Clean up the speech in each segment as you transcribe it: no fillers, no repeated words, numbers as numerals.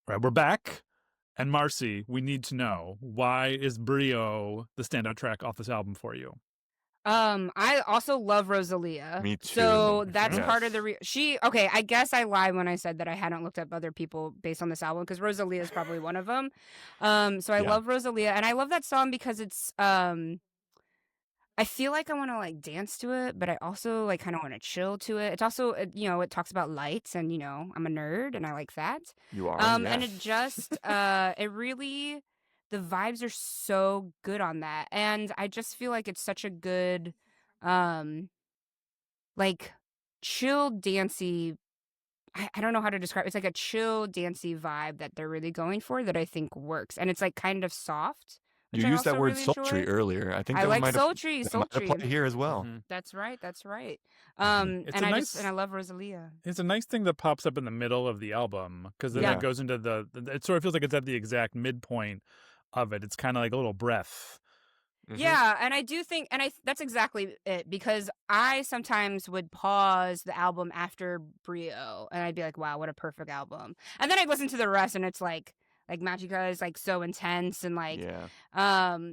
Right, we're back. And Marcy, we need to know, why is Brio the standout track off this album for you? I also love Rosalia. Me So too. that's part of Yes. the okay, I guess I lied when I said that I hadn't looked up other people based on this album because Rosalia is probably one of them. So I Yeah. love Rosalia and I love that song because it's I feel like I want to like dance to it, but I also like kind of want to chill to it. It's also it talks about lights and I'm a nerd and I like that. You are, And yes. it just it really the vibes are so good on that. And I just feel like it's such a good um like chill dancey I don't know how to describe it. It's like a chill dancey vibe that they're really going for that I think works. And it's like kind of soft, You which I used that also word really sultry enjoy. earlier. I think I that like might sultry, apply sultry. here as well. Mm-hmm. That's right. That's right. Mm-hmm. It's And a I love Rosalia. it's a nice thing that pops up in the middle of the album because then Yeah. it goes into it sort of feels like it's at the exact midpoint of it. It's kind of like a little breath. Mhm. Yeah, and I do think, and that's exactly it because I sometimes would pause the album after Brio, and I'd be like, "Wow, what a perfect album!" And then I'd listen to the rest, and it's like Magica is like so intense and like, Yeah.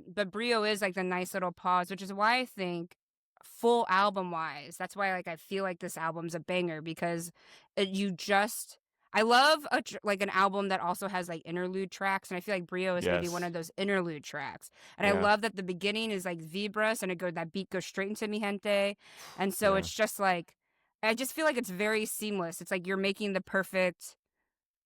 but Brio is like the nice little pause, which is why I think full album wise, that's why like I feel like this album's a banger because you just I love like an album that also has like interlude tracks, and I feel like Brio is maybe one Yes. of those interlude tracks. And I Yeah. love that the beginning is like Vibras, and that beat goes straight into Mi Gente, and so Yeah. it's just like I just feel like it's very seamless. It's like you're making the perfect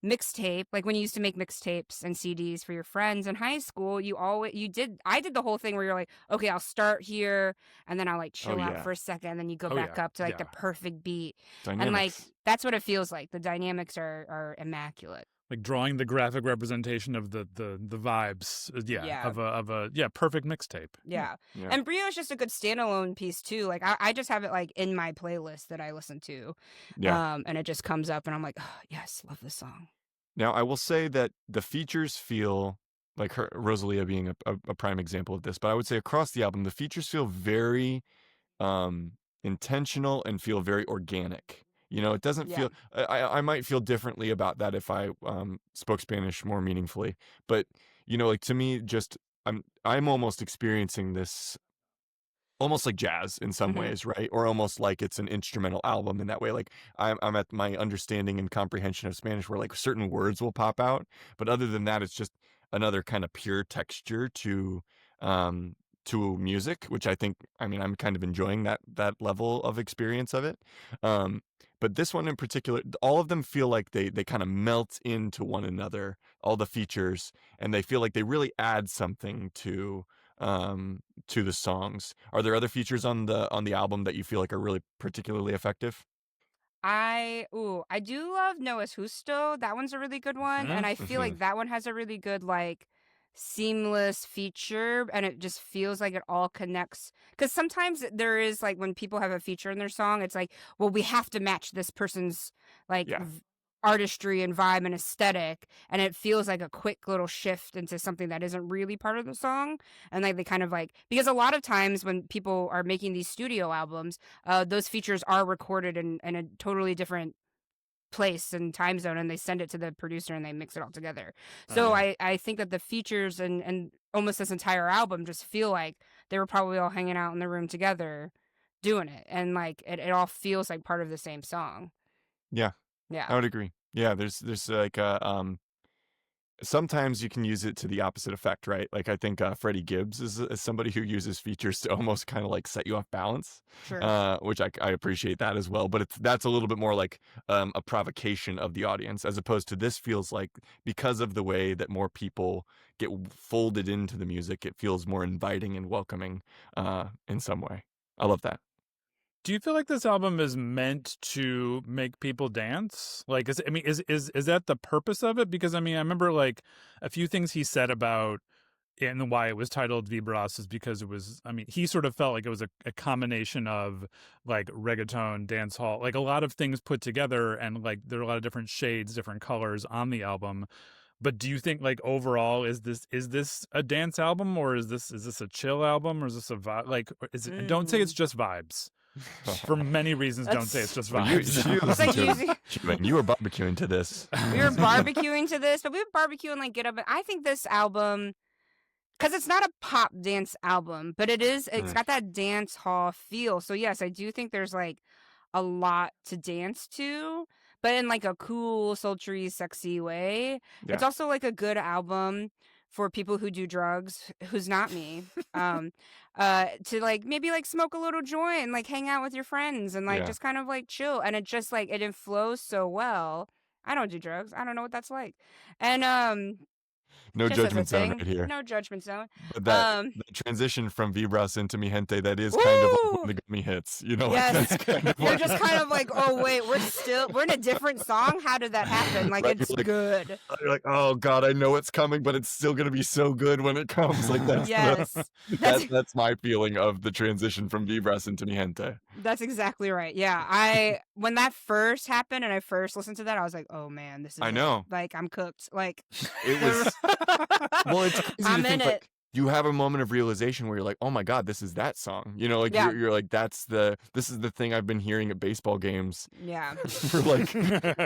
mixtape, like when you used to make mixtapes and CDs for your friends in high school. I did the whole thing where you're like, okay, I'll start here and then I'll like Oh chill out yeah. for a second, and then you go Oh back yeah, up to like the yeah. perfect beat. And like Dynamics. that's what it feels like. The dynamics are immaculate. Like drawing the graphic representation of the vibes, Yeah. of a perfect mixtape. Yeah. Yeah. And Brio is just a good standalone piece too. Like I just have it like in my playlist that I listen to. Yeah. And it just comes up and I'm like, oh, yes, love this song. Now, I will say that the features feel like Rosalia being a prime example of this, but I would say across the album, the features feel very intentional and feel very organic. It doesn't Yeah. feel. I might feel differently about that if I spoke Spanish more meaningfully, but like to me, just I'm almost experiencing this almost like jazz in some Mhm. ways, right? Or almost like it's an instrumental album in that way. Like I'm at my understanding and comprehension of Spanish where like certain words will pop out, but other than that, it's just another kind of pure texture to music, which I'm kind of enjoying that level of experience of it. But this one in particular, all of them feel like they kind of melt into one another, all the features, and they feel like they really add something to the songs. Are there other features on the album that you feel like are really particularly effective? I do love Noah's Justo. That one's a really good one. And I feel Mhm. like that one has a really good like seamless feature, and it just feels like it all connects. Because sometimes there is like when people have a feature in their song, it's like, well, we have to match this person's like Yeah. artistry and vibe and aesthetic, and it feels like a quick little shift into something that isn't really part of the song. And like they kind of like, because a lot of times when people are making these studio albums, those features are recorded in a totally different place and time zone, and they send it to the producer and they mix it all together. Oh, So yeah. I think that the features and almost this entire album just feel like they were probably all hanging out in the room together doing it, and like it all feels like part of the same song. Yeah, I Yeah. would agree. Yeah, there's like sometimes you can use it to the opposite effect, right? Like I think Freddie Gibbs is somebody who uses features to almost kind of like set you off balance, Sure. which I appreciate that as well. But that's a little bit more like a provocation of the audience, as opposed to this feels like because of the way that more people get folded into the music, it feels more inviting and welcoming in some way. I love that. Do you feel like this album is meant to make people dance? Like, is that the purpose of it? Because I remember like a few things he said about and why it was titled Vibras is because it was, he sort of felt like it was a combination of like reggaeton, dance hall, like a lot of things put together, and like there are a lot of different shades, different colors on the album. But do you think like overall is this a dance album, or is this a chill album, or is this a vibe? Like, is it? And don't say it's just vibes. For many reasons, don't say it's just vibes. You It's listen like to using. it. You were barbecuing to this. We were barbecuing to this, but we were barbecuing like Get Up. I think this album, because it's not a pop dance album, but it's got that dance hall feel. So yes, I do think there's like a lot to dance to, but in like a cool, sultry, sexy way. Yeah. It's also like a good album for people who do drugs, who's not me. To like maybe like smoke a little joint and like hang out with your friends and like Yeah. just kind of like chill. And it just like it flows so well. I don't do drugs. I don't know what that's like. And No just as a judgment zone thing. right here. No judgment zone. But that the transition from Vibras into Mi Gente, that is kind of like Woo! when the gummy hits. You know, Yes. like that's kind of You're like, just kind of like, oh wait, we're in a different song. How did that happen? Like Right, it's you're like- good. you're like, oh god, I know it's coming, but it's still gonna be so good when it comes. Like that's Yes. that's my feeling of the transition from Vibras into Mi Gente. That's exactly right. Yeah. When that first happened and I first listened to that, I was like, oh man, this is I it. know. Like I'm cooked. Like It was well, it's crazy I'm to in think it. like you have a moment of realization where you're like, oh my god, this is that song. You know, like Yeah. you're like, this is the thing I've been hearing at baseball games Yeah. for like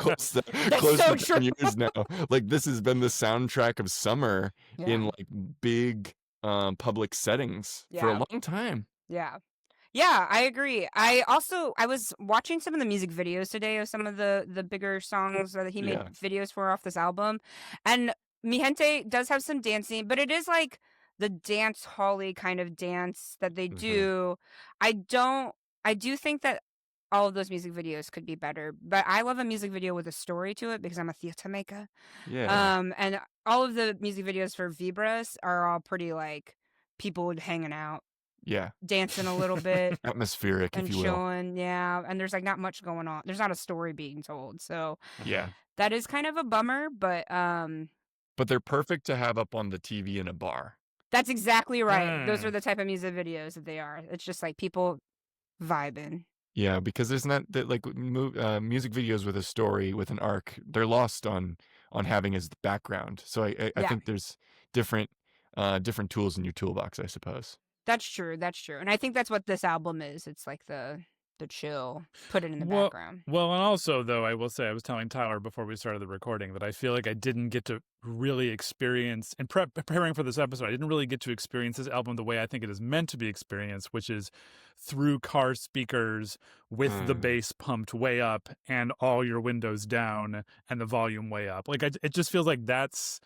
close to so 10 true. years now. Like this has been the soundtrack of summer in Yeah. like big public settings for a Yeah. long time. Yeah. Yeah, I agree. I was watching some of the music videos today of some of the bigger songs that he made Yeah. videos for off this album. And Mi Gente does have some dancing, but it is like the dance hall-y kind of dance that they Mhm. do. I do think that all of those music videos could be better, but I love a music video with a story to it because I'm a theater maker. Yeah. And all of the music videos for Vibras are all pretty like people hanging out, Yeah. dancing a little bit Atmospheric, and if you will. chilling, yeah. And there's like not much going on. There's not a story being told, so Yeah. that is kind of a bummer. But But they're perfect to have up on the TV in a bar. that's exactly right. Those are Mm. the type of music videos that they are. It's just like people vibing. Yeah, because there's not that like music videos with a story with an arc. They're lost on having as the background. So I Yeah. think there's different tools in your toolbox, I suppose. That's true. That's true. And I think that's what this album is. It's like the chill, put it in the Well, background. Well, and also, though, I will say, I was telling Tyler before we started the recording that I feel like I didn't get to really experience, in preparing for this episode, I didn't really get to experience this album the way I think it is meant to be experienced, which is through car speakers with the bass pumped way up and all your windows down and the volume way up. Like, it just feels like that's...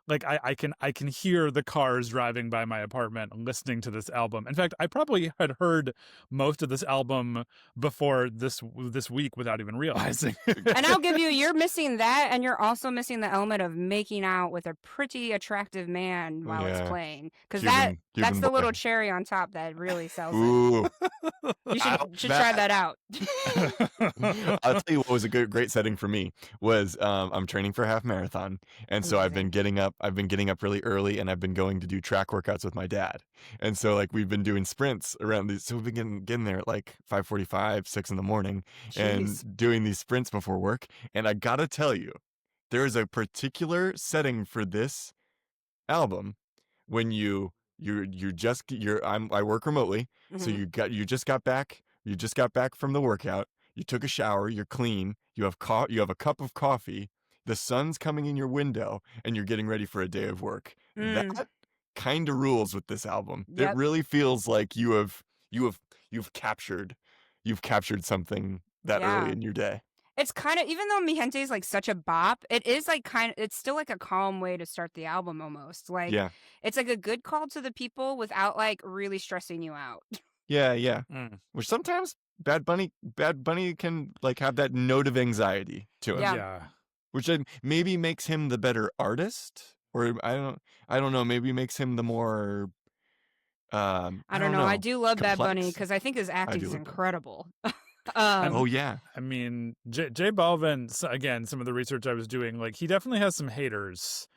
Like I can hear the cars driving by my apartment listening to this album. In fact, I probably had heard most of this album before this week without even realizing. And I'll give you're missing that, and you're also missing the element of making out with a pretty attractive man while it's Yeah. playing. Because Cuban that's the boy. little cherry on top that really sells it. Ooh. You should try that out. I'll tell you what was a great setting for me was I'm training for a half marathon, and so I've been getting up really early, and I've been going to do track workouts with my dad, and so like we've been doing sprints around these. So we've been getting there at like 5:45, 6 in the morning, Jeez. and doing these sprints before work. And I gotta tell you, there is a particular setting for this album when I work remotely, so Mhm. you just got back from the workout, you took a shower, you're clean, you have a cup of coffee, the sun's coming in your window, and you're getting ready for a day of work. That kind of rules with this album. Yep. It really feels like you've captured something that Yeah. early in your day. It's kind of, even though Mi Gente is like such a bop, it is like it's still like a calm way to start the album almost. Like Yeah. it's like a good call to the people without like really stressing you out. Yeah. Mm. Which sometimes Bad Bunny can like have that note of anxiety to him. Yeah. Which maybe makes him the better artist, or I don't know, maybe makes him the more I don't know. I do love Bad Bunny complex. because I think his acting is love that. incredible. Oh yeah. I mean, J Balvin, again, some of the research I was doing, like he definitely has some haters.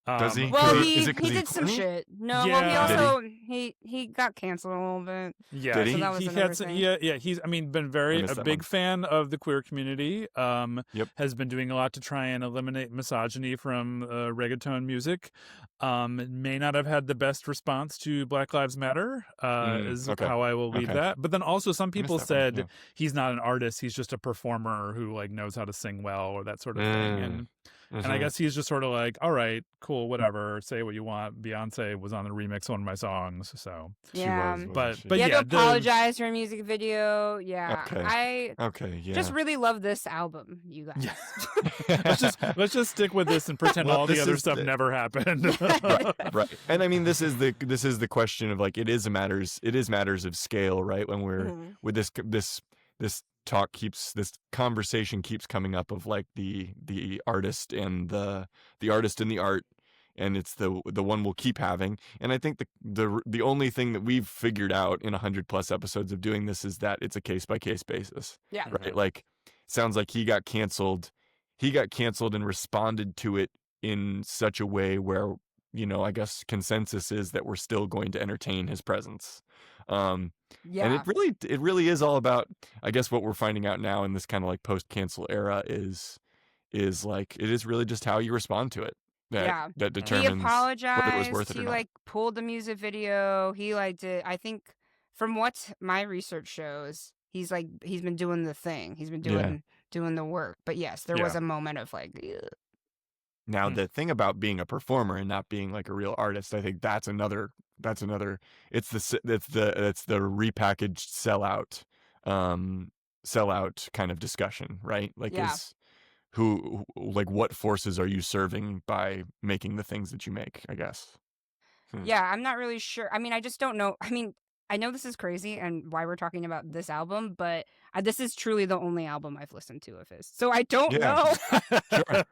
Does he? Well, Is he it 'cause he's did some corny? shit. No, well, he Yeah. Did he? also he got canceled a little bit. Yeah, Did So he? that was he another had some, thing. yeah, he's, I mean, been I a missed that big one. fan of the queer community. Yep. Has been doing a lot to try and eliminate misogyny from reggaeton music. May not have had the best response to Black Lives Matter, is Okay. how I will leave Okay. that. But then also some I missed people that one. said Yeah. he's not an artist, he's just a performer who like knows how to sing well or that sort of thing. And I guess he's just sort of like, all right, cool, whatever, say what you want. Beyonce was on the remix of one of my songs, so Yeah. She was, but wasn't she? but He had yeah, to apologize for a music video. Yeah. Okay. I Okay. Yeah. just really love this album, you guys. Yeah. let's just stick with this and pretend Well, all the this other is stuff the- never happened. Right. And I mean, this is the question of like, it is matters of scale, right? When we're Mhm. with this conversation keeps coming up of like the artist and the artist and the art, and it's the one we'll keep having. And I think the only thing that we've figured out in 100+ episodes of doing this is that it's a case by case basis, Yeah. right? Like, sounds like he got canceled and responded to it in such a way where, you know, I guess consensus is that we're still going to entertain his presence. And Yeah. it really is all about, I guess, what we're finding out now in this kind of like post-cancel era is like, it is really just how you respond to it Yeah. that He determines whether it was apologized. worth it or He not. like pulled the music video. He like did, I think from what my research shows, he's been doing the thing. He's been doing the work. But yes, there was Yeah. a moment of like, ugh. Now, the thing about being a performer and not being like a real artist, I think that's another, it's the repackaged sellout kind of discussion, right? Like, Yeah. is who, like, what forces are you serving by making the things that you make, I guess. Yeah, I'm not really sure. I mean, I just don't know. I mean, I know this is crazy and why we're talking about this album, but this is truly the only album I've listened to of his. So I don't Yeah. know. Sure.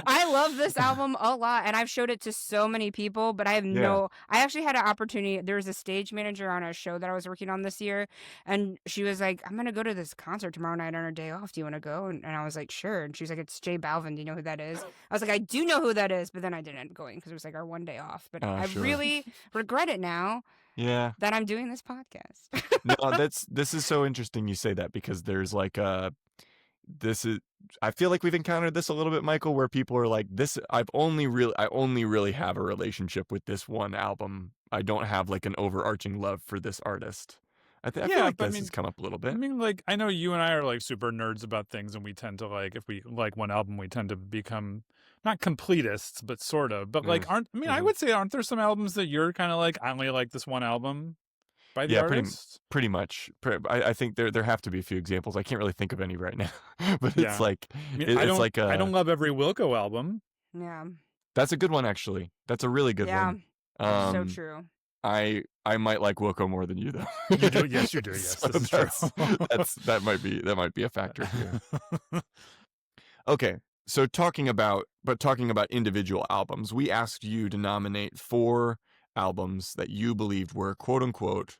I love this album a lot, and I've showed it to so many people, but I have Yeah. I actually had an opportunity. There was a stage manager on a show that I was working on this year, and she was like, I'm going to go to this concert tomorrow night on our day off. Do you want to go? And I was like, sure. And she was like, it's J Balvin. Do you know who that is? I was like, I do know who that is, but then I didn't end up going because it was like our one day off. But I Sure. really regret it now Yeah. that I'm doing this podcast. No, this is so interesting you say that, because there's like I feel like we've encountered this a little bit, Michael, where people are like, this, I only really have a relationship with this one album. I don't have like an overarching love for this artist. I feel like this has come up a little bit. I mean, like, I know you and I are like super nerds about things, and we tend to like, if we like one album, we tend to become not completists, but sort of. But like, I would say, aren't there some albums that you're kind of like, I only like this one album by the artist? Pretty much. I think there have to be a few examples. I can't really think of any right now, but Yeah. it's like, I mean, I don't love every Wilco album. Yeah. That's a good one, actually. That's a really good one. So true. I might like Wilco more than you, though. You do, yes, you do. Yes, So this is true. that might be a factor here. Okay, so talking about individual albums, we asked you to nominate 4 albums that you believed were quote unquote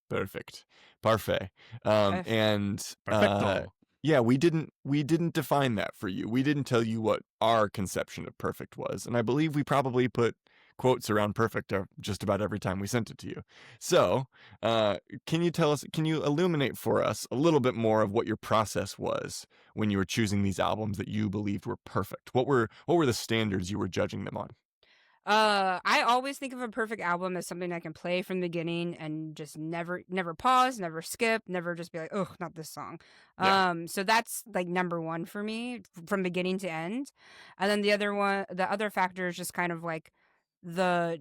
perfect, parfait, and Perfecto. yeah, we didn't define that for you. We didn't tell you what our conception of perfect was, and I believe we probably put quotes around perfect just about every time we sent it to you. So, can you illuminate for us a little bit more of what your process was when you were choosing these albums that you believed were perfect? What were the standards you were judging them on? I always think of a perfect album as something I can play from the beginning and just never pause, never skip, never just be like, oh, not this song. Yeah. So that's like number 1 for me from beginning to end. And then the other factor is just kind of like the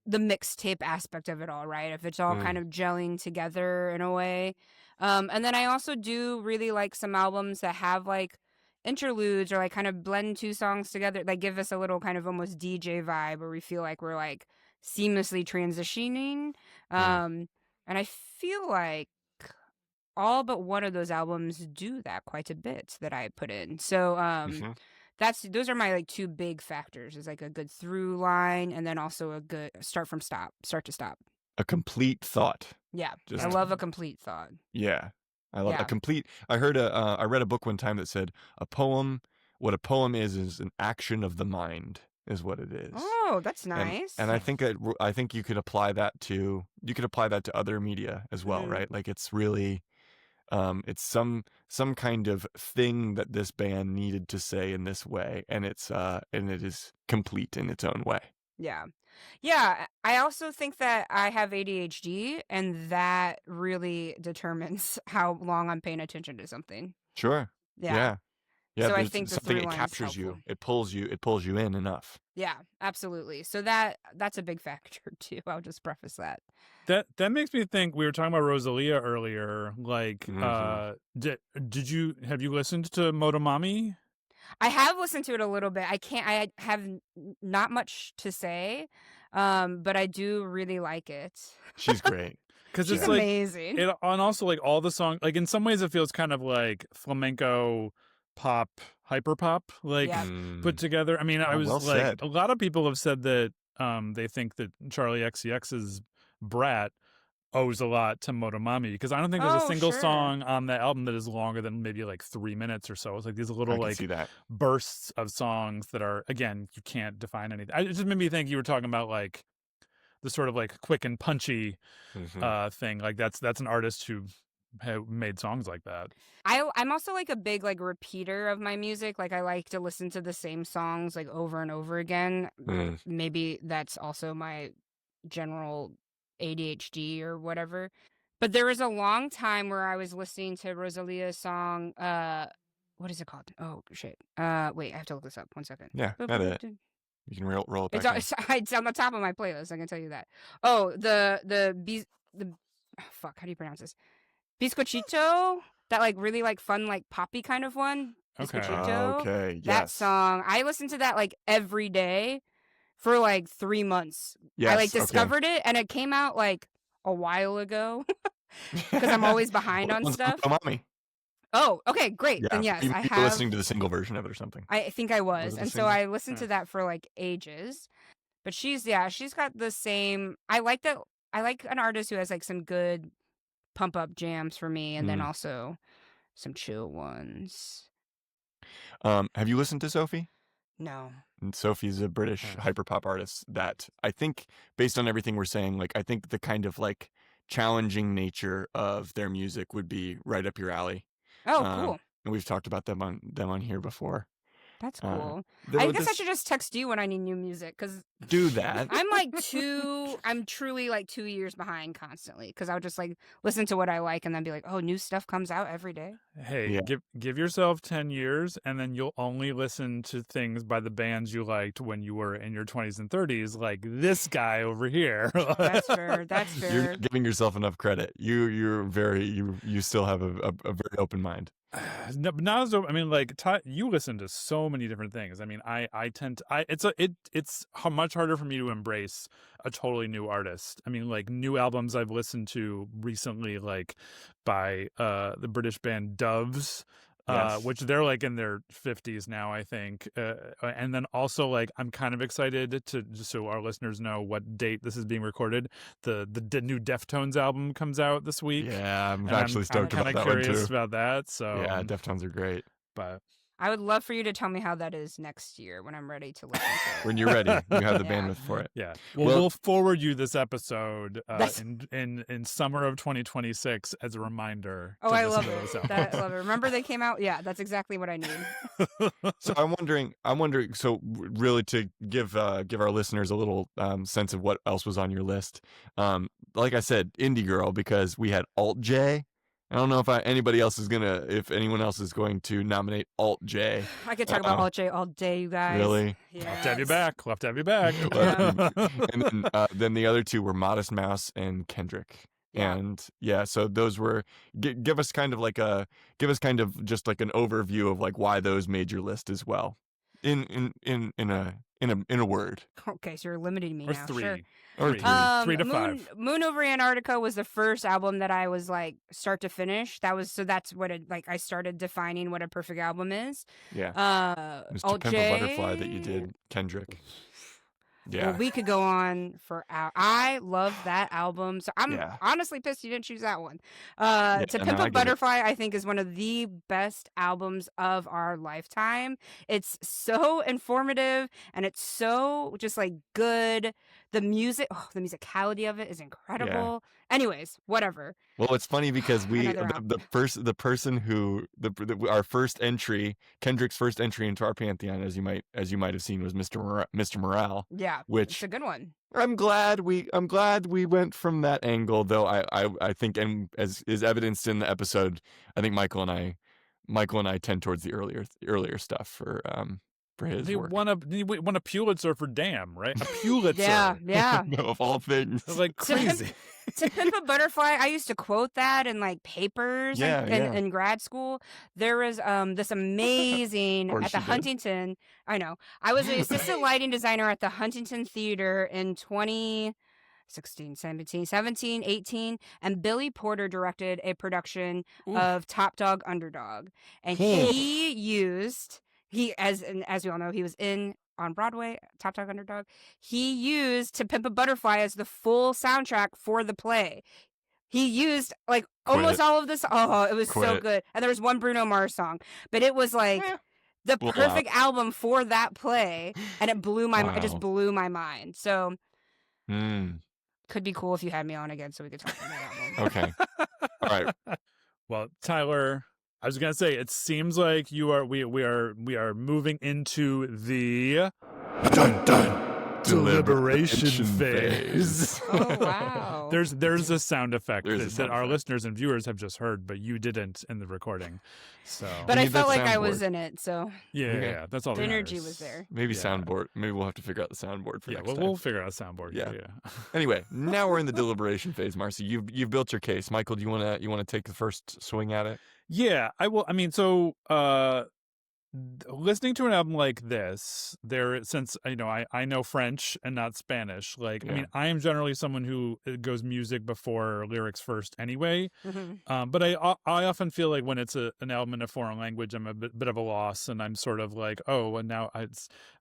mixtape aspect of it all, right? If it's all kind of gelling together in a way. And then I also do really like some albums that have like interludes or like kind of blend 2 songs together, like give us a little kind of almost DJ vibe where we feel like we're like seamlessly transitioning. And I feel like all but one of those albums do that quite a bit that I put in. So those are my like 2 big factors, is like a good through line and then also a good start to stop. A complete thought. Yeah. Just- I love a complete thought. Yeah. I love Yeah. a complete. I read a book one time that said what a poem is an action of the mind. is what it is. Oh, that's nice. And I think you could apply that to other media as well, Mhm. right? Like it's really it's some kind of thing that this band needed to say in this way, and it is complete in its own way. Yeah. Yeah, I also think that I have ADHD, and that really determines how long I'm paying attention to something. Sure. Yeah. Yeah. Yeah, So I there's think the something, through it line is captures you. helpful. It pulls you in enough. Yeah, absolutely. So that's a big factor too. I'll just preface that. That makes me think, we were talking about Rosalia earlier. Like, Mhm. have you listened to Motomami? I have listened to it a little bit. I have not much to say, but I do really like it. She's great. Because She's it's like amazing. it, and also like all the songs, like in some ways it feels kind of like flamenco pop, hyper pop, like Yeah. put together. I mean, I was Well like, said. a lot of people have said that they think that Charlie XCX's Brat owes a lot to Motomami, because I don't think there's a Oh, single sure. song on the album that is longer than maybe like 3 minutes or so. It's like these little I can like see that. bursts of songs that are, again, you can't define anything. It just made me think you were talking about like the sort of like quick and punchy Mhm. thing. Like that's an artist who made songs like that. I'm also like a big like repeater of my music. Like I like to listen to the same songs like over and over again. Mm. Maybe that's also my general ADHD or whatever. But there was a long time where I was listening to Rosalia's song, what is it called? Oh shit. Wait, I have to look this up. 1 second. Yeah, got it. You can roll it It's back on, in. it's on the top of my playlist. I can tell you that. Oh, the oh, fuck. How do you pronounce this? Bizcochito, that like really like fun like poppy kind of one. Okay. Bizcochito. Okay, That yes. song, I listened to that like every day for like 3 months. Yes, I like okay. discovered it, and it came out like a while ago because I'm always behind on stuff. Motomami. Oh, okay, great. Then Yeah, yes, you I were have. listening to the single version of it or something. I think I was, it a and so single? I listened to that for like ages. But she's got the same. I like that. I like an artist who has like some good pump up jams for me, and then also some chill ones. Have you listened to Sophie? No. And Sophie's a British hyperpop artist that I think, based on everything we're saying, like I think the kind of like challenging nature of their music would be right up your alley. Oh, cool. And we've talked about them on here before. That's cool. There I was guess I this- should just text you when I need new music, because do that. I'm truly like 2 years behind constantly, because I would just like listen to what I like and then be like, oh, new stuff comes out every day. Hey, Yeah. give yourself 10 years, and then you'll only listen to things by the bands you liked when you were in your 20s and 30s, like this guy over here. That's fair. That's You're fair. not giving yourself enough credit. You still have a very open mind. No, but not as I mean, like you listen to so many different things. I mean, I tend to it's much harder for me to embrace a totally new artist. I mean, like new albums I've listened to recently, like by the British band Doves. Yes. Which they're like in their 50s now, I think. And then also, like, I'm kind of excited to, just so our listeners know what date this is being recorded. The new Deftones album comes out this week. Yeah, I'm actually stoked I'm about kind that of one curious too. about that. So Yeah, Deftones are great. But I would love for you to tell me how that is next year when I'm ready to listen to it. When you're ready, you have the Yeah. bandwidth for it. yeah, Well- we'll forward you this episode That's- in summer of 2026 as a reminder. Oh, to I listen love to those it. albums. I love it. Remember they came out? Yeah, that's exactly what I need. So I'm wondering. So really, to give our listeners a little sense of what else was on your list. Like I said, indie girl, because we had Alt J. I don't know if anyone else is going to nominate Alt J. I could talk about Alt J all day, you guys. Really? Yeah. Love to have you back. Love to have you back. And then the other two were Modest Mouse and Kendrick. Yeah. And yeah, so those were give us kind of just like an overview of like why those made your list as well, in a word. Okay, so you're limiting me or now. three. Sure. Or Three. three. 3 to Moon, 5. Moon over Antarctica was the first album that I was like start to finish. That's what I started defining what a perfect album is. Yeah. Uh, It was Alt To Pimp a Butterfly J. that you did, Kendrick. Well, Yeah. we could go on for hours. I love that album. So I'm Yeah. honestly pissed you didn't choose that one. Yeah. To No, Pimp a I get it. Butterfly, I think, is one of the best albums of our lifetime. It's so informative and it's so just like good. The music, the musicality of it is Yeah. incredible. Anyways, whatever. Well, it's funny because Another album. the person who our first entry, Kendrick's first entry into our pantheon, as you might have seen, was Mr. Morale, Yeah, it's which a good one. I'm glad we went from that angle, though. I think, and as is evidenced in the episode, I think Michael and I tend towards the earlier stuff for his He work. won a Pulitzer for Damn, right? A Pulitzer. Yeah. Of all things. Like crazy. To Pimp a Butterfly, I used to quote that in like papers in grad school. There was this amazing at the Huntington. I know. I was an assistant lighting designer at the Huntington Theater in 2016, 17, 18, and Billy Porter directed a production of Top Dog Underdog. And he used as we all know, he was on Broadway, Top Dog Underdog. He used To Pimp a Butterfly as the full soundtrack for the play. He used like almost all of this. Oh, it was so good. And there was one Bruno Mars song, but it was like the perfect album for that play, and it blew my mind. It just blew my mind. So could be cool if you had me on again so we could talk about that album. Okay. All right. Well, Tyler, I was gonna say, it seems like we are moving into the deliberation phase. Oh wow! There's a sound effect that our listeners and viewers have just heard, but you didn't in the recording. So, but I felt like I was in it. So yeah, that's all. The energy was there. Maybe soundboard. Maybe we'll have to figure out the soundboard for next time. We'll figure out a soundboard. Yeah. Anyway, now we're in the deliberation phase, Marcy. You've built your case. Michael, do you wanna take the first swing at it? Yeah, I will. I mean, so listening to an album like this, since I know French and not Spanish, I mean, I am generally someone who goes music before lyrics first anyway. But I often feel like when it's an album in a foreign language, I'm a bit of a loss, and I'm sort of like, oh, and now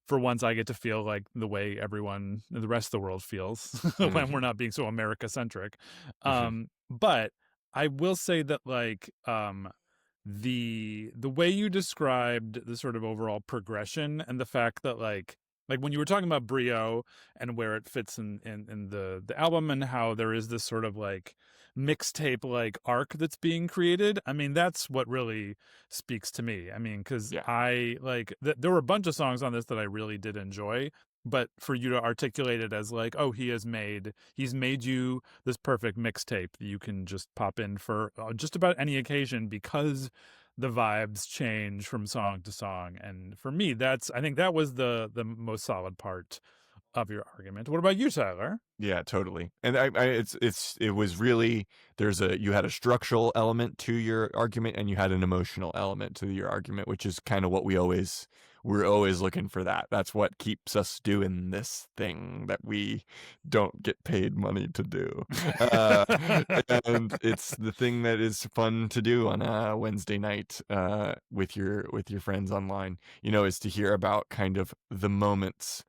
for once I get to feel like the way the rest of the world feels when we're not being so America centric. But I will say that the way you described the sort of overall progression and the fact that like when you were talking about Brio and where it fits in the album and how there is this sort of like mixtape like arc that's being created, I mean, that's what really speaks to me. I mean, because there were a bunch of songs on this that I really did enjoy, but for you to articulate it as like, oh, he's made you this perfect mixtape that you can just pop in for just about any occasion because the vibes change from song to song. And for me, I think that was the most solid part of your argument. What about you, Tyler? Yeah, totally. And it was really, you had a structural element to your argument and you had an emotional element to your argument, which is kind of what we're always looking for. That's what keeps us doing this thing that we don't get paid money to do. And it's the thing that is fun to do on a Wednesday night with your friends online, is to hear about kind of the moments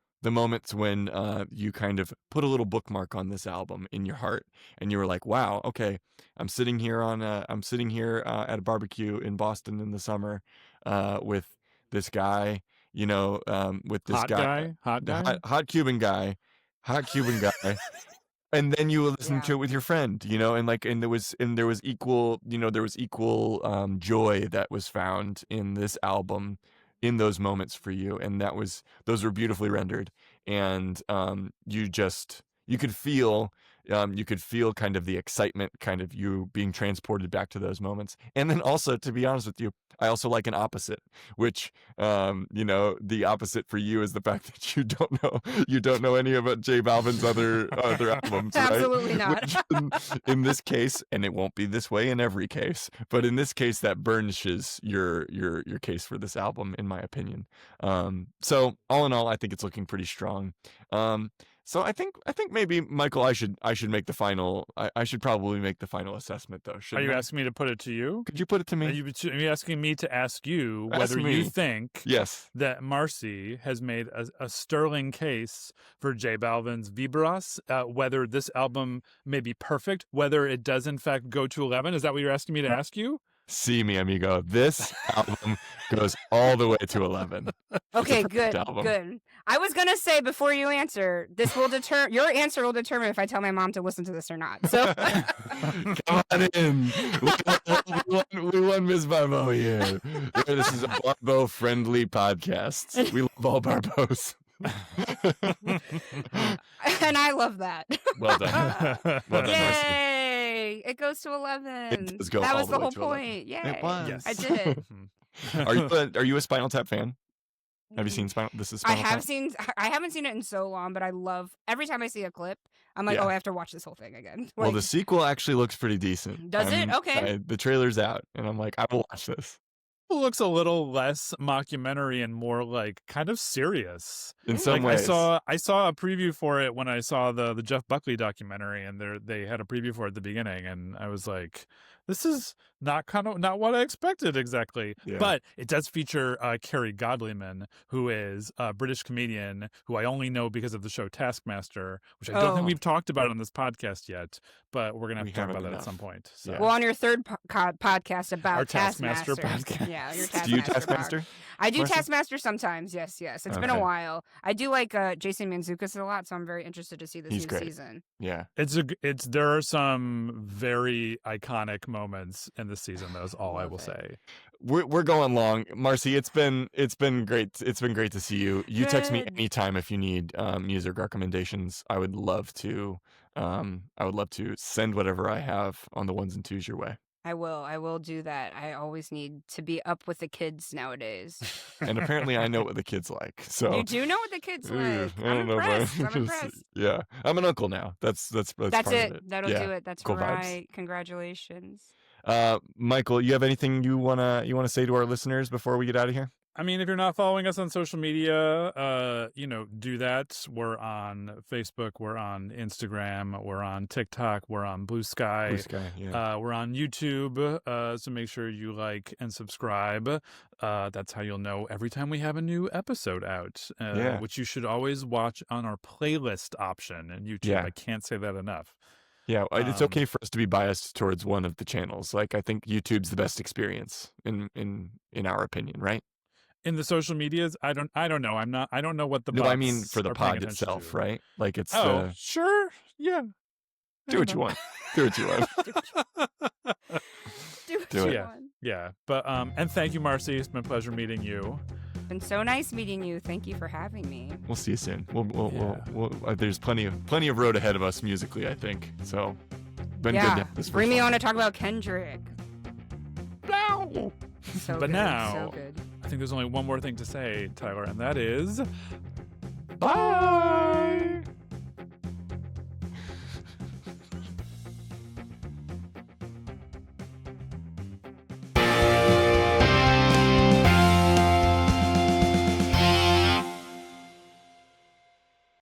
when you kind of put a little bookmark on this album in your heart, and you were like, "Wow, okay, I'm sitting here at a barbecue in Boston in the summer, with this guy, with this hot Cuban guy, and then you will listen to it with your friend, and there was equal joy that was found in this album." In those moments for you, and those were beautifully rendered, and you could feel kind of the excitement, kind of you being transported back to those moments. And then also, to be honest with you, I also like an opposite, which the opposite for you is the fact that you don't know any of J Balvin's other albums, right? Absolutely not. Which in this case, and it won't be this way in every case, but in this case, that burnishes your case for this album, in my opinion. So all in all, I think it's looking pretty strong. So I think maybe Michael, I should make the final. I should probably make the final assessment though. Are Shouldn't you I? asking me to put it to you? Could you put it to Are me? you asking me to ask you Ask whether me. you think Yes. that Marcy has made a sterling case for J Balvin's Vibras, whether this album may be perfect, whether it does in fact go to 11? Is that what you're asking me to ask you? See me, amigo. This album goes all the way to 11. Okay, It's a perfect good, album. good. I was gonna say before you answer, this will determine your answer will determine if I tell my mom to listen to this or not. So Come on in. We won Ms. Barbeau here. This is a Barbeau friendly podcast. We love all Barbeaus. and I love that. Well done. Well done, Marcy. Yay! It goes to 11. It does go that all was the the way whole to 11. point. Yay! It was. Yes. I did it. Are you a Spinal Tap fan? Have you seen Spinal? This is Spinal Tap. I haven't seen it in so long, but I love every time I see a clip. I'm like, Yeah. oh, I have to watch this whole thing again. Well, Like, the sequel actually looks pretty decent. Does it? Okay. The trailer's out, and I'm like, I will watch this. It looks a little less mockumentary and more like kind of serious. In some Like, ways, I saw a preview for it when I saw the Jeff Buckley documentary, and they had a preview for it at the beginning, and I was like, this is not what I expected exactly. Yeah. But it does feature Kerry Godliman, who is a British comedian who I only know because of the show Taskmaster, which I don't think Oh. we've talked about on this podcast yet, but we're gonna have We to talk haven't about that at enough. some point. So. Yeah. well, on your third podcast about Our Taskmaster podcast. Yeah, your do you Taskmaster. Taskmaster? I do Marcy? Taskmaster sometimes. Yes. It's been a Okay. while. I do like Jason Mantzoukas a lot, so I'm very interested to see this He's new great. season. Yeah. There are some very iconic moments in this season. That is all I Love will it. say. We're going long, Marcy. It's been great. It's been great to see you. You text me Good. anytime if you need music recommendations. I would love to send whatever I have on the ones and twos your way. I will do that. I always need to be up with the kids nowadays. And apparently, I know what the kids like. So You do know what the kids Ooh, like. I don't know if impressed. I'm just- impressed. Yeah, I'm an uncle now. That's That's part of it. it. That'll Yeah. do it. That's cool vibes. right. Congratulations. Michael, you have anything you wanna say to our listeners before we get out of here? I mean, if you're not following us on social media, do that. We're on Facebook, we're on Instagram, we're on TikTok, we're on Blue Sky. Blue Sky, yeah. We're on YouTube, so make sure you like and subscribe. That's how you'll know every time we have a new episode out, Yeah. which you should always watch on our playlist option in YouTube. Yeah. I can't say that enough. Yeah, it's Um, okay for us to be biased towards one of the channels. Like, I think YouTube's the best experience in our opinion, right? In the social medias, I don't know. I don't know what the No, I mean bots for the are paying pod attention itself, to. right? Like, it's Oh, sure. Yeah. do what you want. Do what you want. Do it. you Yeah. want. Yeah. But and thank you, Marcy. It's been a pleasure meeting you. Been so nice meeting you. Thank you for having me. We'll see you soon. We'll Yeah. there's plenty of road ahead of us musically, I think. So, been good Yeah. to have this Bring first me one. on to talk about Kendrick. No. So But good, now- so good. I think there's only one more thing to say, Tyler, and that is Bye.